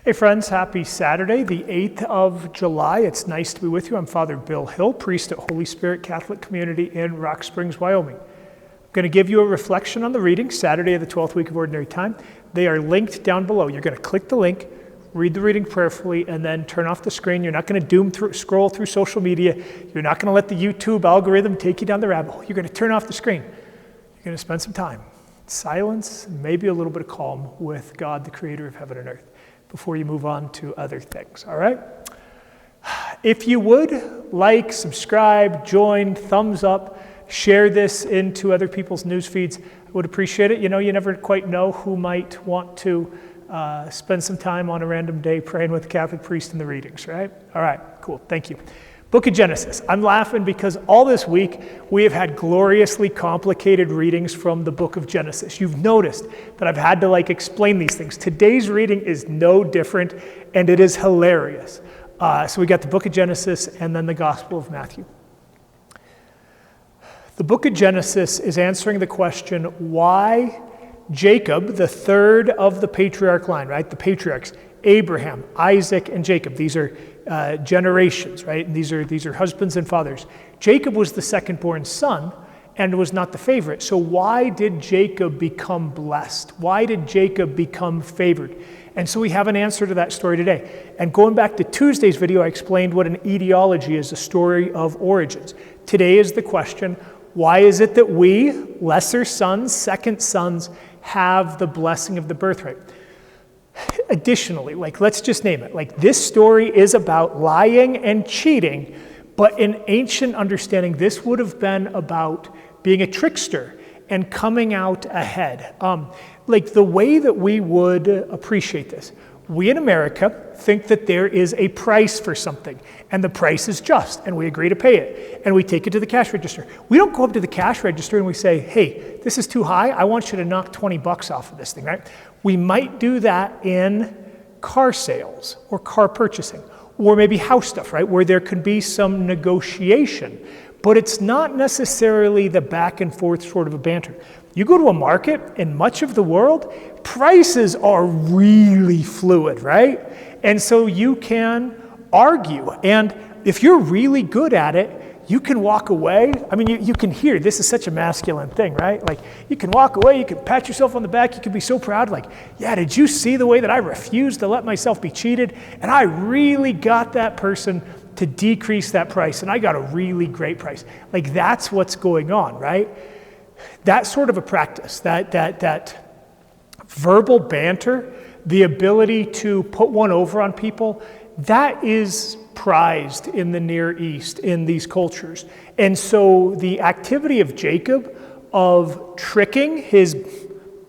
Hey friends, happy Saturday, the 8th of July. It's nice to be with you. I'm Father Bill Hill, priest at Holy Spirit Catholic Community in Rock Springs, Wyoming. I'm going to give you a reflection on the reading, Saturday of the 12th week of Ordinary Time. They are linked down below. You're going to click the link, read the reading prayerfully, and then turn off the screen. You're not going to scroll through social media. You're not going to let the YouTube algorithm take you down the rabbit hole. You're going to turn off the screen. You're going to spend some time in silence, and maybe a little bit of calm with God, the creator of heaven and earth, before you move on to other things, all right? If you would, like, subscribe, join, thumbs up, share this into other people's news feeds, I would appreciate it. You know, you never quite know who might want to spend some time on a random day praying with a Catholic priest in the readings, right? All right, cool, thank you. Book of Genesis. I'm laughing because all this week we have had gloriously complicated readings from the book of Genesis. You've noticed that I've had to explain these things. Today's reading is no different, and it is hilarious. So we got the book of Genesis and then the Gospel of Matthew. The book of Genesis is answering the question why Jacob, the third of the patriarch line, right? The patriarchs, Abraham, Isaac, and Jacob. These are generations, right? And these are husbands and fathers. Jacob was the second-born son and was not the favorite. So why did Jacob become blessed? Why did Jacob become favored? And so we have an answer to that story today. And going back to Tuesday's video, I explained what an etiology is, a story of origins. Today is the question, why is it that we, lesser sons, second sons, have the blessing of the birthright? Additionally, let's just name it. This story is about lying and cheating, but in ancient understanding, this would have been about being a trickster and coming out ahead. The way that we would appreciate this. We in America think that there is a price for something, and the price is just, and we agree to pay it, and we take it to the cash register. We don't go up to the cash register and we say, hey, this is too high, I want you to knock $20 off of this thing, right? We might do that in car sales or car purchasing, or maybe house stuff, right, where there could be some negotiation, but it's not necessarily the back and forth sort of a banter. You go to a market in much of the world, prices are really fluid, right? And so you can argue. And if you're really good at it, you can walk away. I mean, you can hear, this is such a masculine thing, right? You can walk away, you can pat yourself on the back, you can be so proud, yeah, did you see the way that I refused to let myself be cheated? And I really got that person to decrease that price, and I got a really great price. That's what's going on, right? That sort of a practice, that verbal banter, the ability to put one over on people, that is prized in the Near East, in these cultures. And so the activity of Jacob of tricking his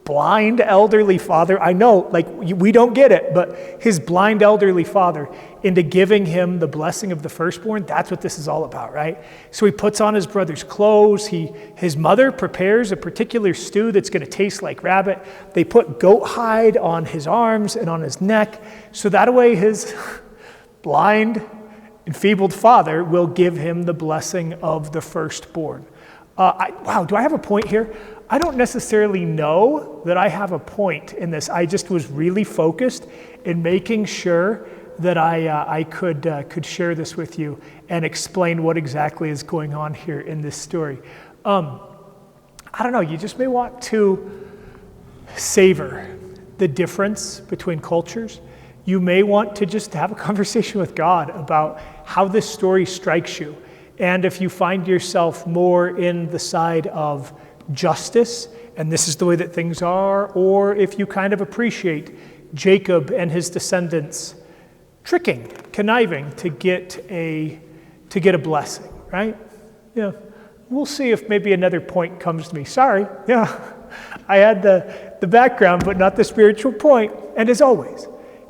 blind elderly father, I know, we don't get it, but his blind elderly father into giving him the blessing of the firstborn, that's what this is all about, right? So he puts on his brother's clothes, his mother prepares a particular stew that's going to taste like rabbit. They put goat hide on his arms and on his neck, so that way his blind, enfeebled father will give him the blessing of the firstborn. Wow, do I have a point here? I don't necessarily know that I have a point in this. I just was really focused in making sure that I could share this with you and explain what exactly is going on here in this story. I don't know, you just may want to savor the difference between cultures. You may want to just have a conversation with God about how this story strikes you. And if you find yourself more in the side of justice, and this is the way that things are, or if you kind of appreciate Jacob and his descendants tricking, conniving to get a blessing, right? Yeah, we'll see if maybe another point comes to me. Sorry, yeah, I had the background, but not the spiritual point. And as always,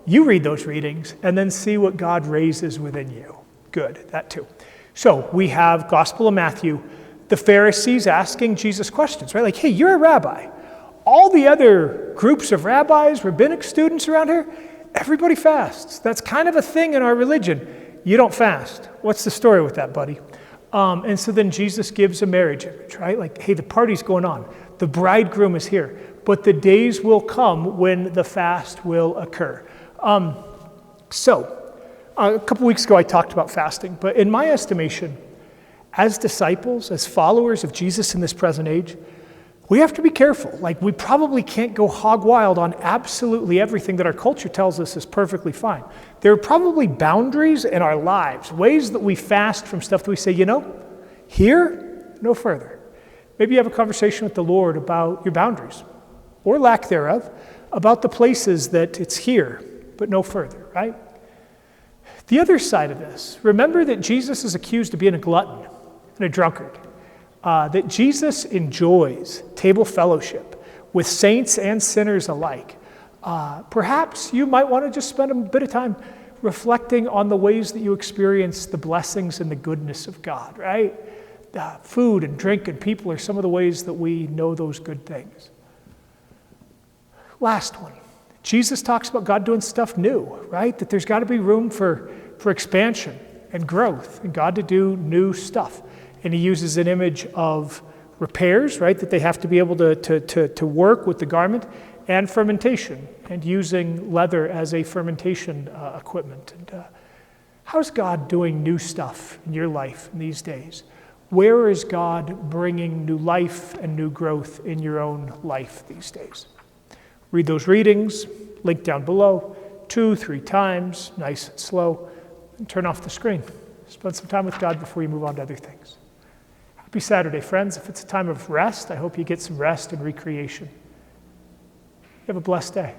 you read those readings and then see what God raises within you. Good, that too. So we have Gospel of Matthew, the Pharisees asking Jesus questions, right? Hey, you're a rabbi. All the other groups of rabbis, rabbinic students around here, everybody fasts. That's kind of a thing in our religion. You don't fast. What's the story with that, buddy? And so then Jesus gives a marriage image, right? Hey, the party's going on. The bridegroom is here. But the days will come when the fast will occur. So, a couple weeks ago I talked about fasting, but in my estimation, as disciples, as followers of Jesus in this present age, we have to be careful. Like, we probably can't go hog wild on absolutely everything that our culture tells us is perfectly fine. There are probably boundaries in our lives, ways that we fast from stuff that we say, here, no further. Maybe you have a conversation with the Lord about your boundaries, or lack thereof, about the places that it's here, but no further, right? The other side of this, remember that Jesus is accused of being a glutton and a drunkard. That Jesus enjoys table fellowship with saints and sinners alike. Perhaps you might want to just spend a bit of time reflecting on the ways that you experience the blessings and the goodness of God, right? Food and drink and people are some of the ways that we know those good things. Last one. Jesus talks about God doing stuff new, right? That there's got to be room for expansion and growth and God to do new stuff. And he uses an image of repairs, right? That they have to be able to work with the garment, and fermentation, and using leather as a fermentation equipment. And how's God doing new stuff in your life in these days? Where is God bringing new life and new growth in your own life these days? Read those readings, link down below, 2-3 times, nice and slow, and turn off the screen. Spend some time with God before you move on to other things. Happy Saturday, friends. If it's a time of rest, I hope you get some rest and recreation. You have a blessed day.